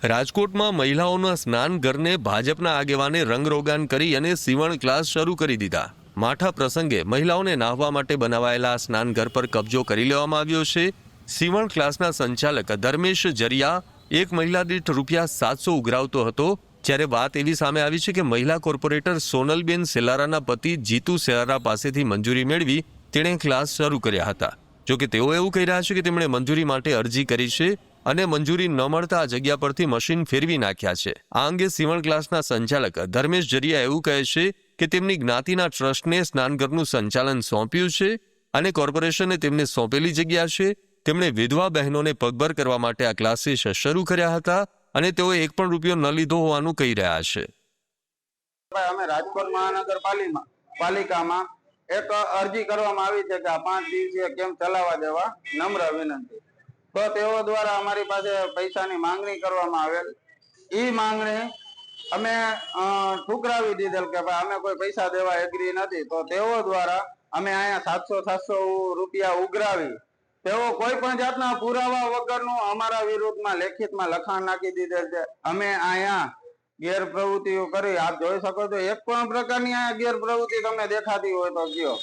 રાજકોટમાં મહિલાઓના સ્નાન ઘરને ભાજપના આગેવાને રંગરોગાન કરી અને સીવણ ક્લાસ શરૂ કરી દીધા। માઠા પ્રસંગે મહિલાઓને નાહવા માટે બનાવાયેલા સ્નાન ઘર પર કબજો કરી લેવામાં આવ્યો છે। સીવણ ક્લાસના સંચાલક ધર્મેશ જરિયા એક મહિલા દીઠ ₹700 ઉઘરાવતો હતો, જ્યારે વાત એવી સામે આવી છે કે મહિલા કોર્પોરેટર સોનલબેન સેલારાના પતિ જીતુ સેલારા પાસેથી મંજૂરી મેળવી તેણે ક્લાસ શરૂ કર્યા હતા। જોકે તેઓ એવું કહી રહ્યા છે કે તેમણે મંજૂરી માટે અરજી કરી છે અને મંજૂરી ન મળતા આ જગ્યા પરથી મશીન ફેરવી નાખ્યા છે। આ અંગે સીવણ ક્લાસના સંચાલક ધર્મેશ જરિયા એવું કહે છે કે તેમની જ્ઞાતિના ટ્રસ્ટને સ્નાનઘરનું સંચાલન સોંપ્યું છે અને કોર્પોરેશને તેમને સોંપેલી જગ્યા છે। તેમણે વિધવા બહેનોને પગભર કરવા માટે આ ક્લાસીસ શરૂ કર્યા હતા અને તેઓ એક પણ રૂપિયો ન લીધો હોવાનું કહી રહ્યા છે। અમે રાજકોટ મહાનગરપાલિકામાં એક અરજી કરવામાં આવી છે કે આ 5 દિવસીય કેમ્પ ચલાવવા દેવા, નમ્ર વિનંતી। તો તેઓ દ્વારા અમારી પાસે પૈસાની માંગણી કરવામાં આવેલ। એ માંગણી અમે ઠુકરાવી દીધેલ કે ભાઈ અમે કોઈ પૈસા દેવા એગ્રી નથી। તો તેઓ દ્વારા અમે અહીંયા 700 રૂપિયા ઉઘરાવી તેઓ કોઈ પણ જાતના પુરાવા વગરનું અમારા વિરુદ્ધમાં લેખિતમાં લખાણ નાખી દીધેલ છે। અમે અહીંયા ગેરપ્રવૃત્તિઓ કરી, આપ જોઈ શકો છો, એક પણ પ્રકારની આ ગેરપ્રવૃત્તિ તમને દેખાતી હોય તો કયો।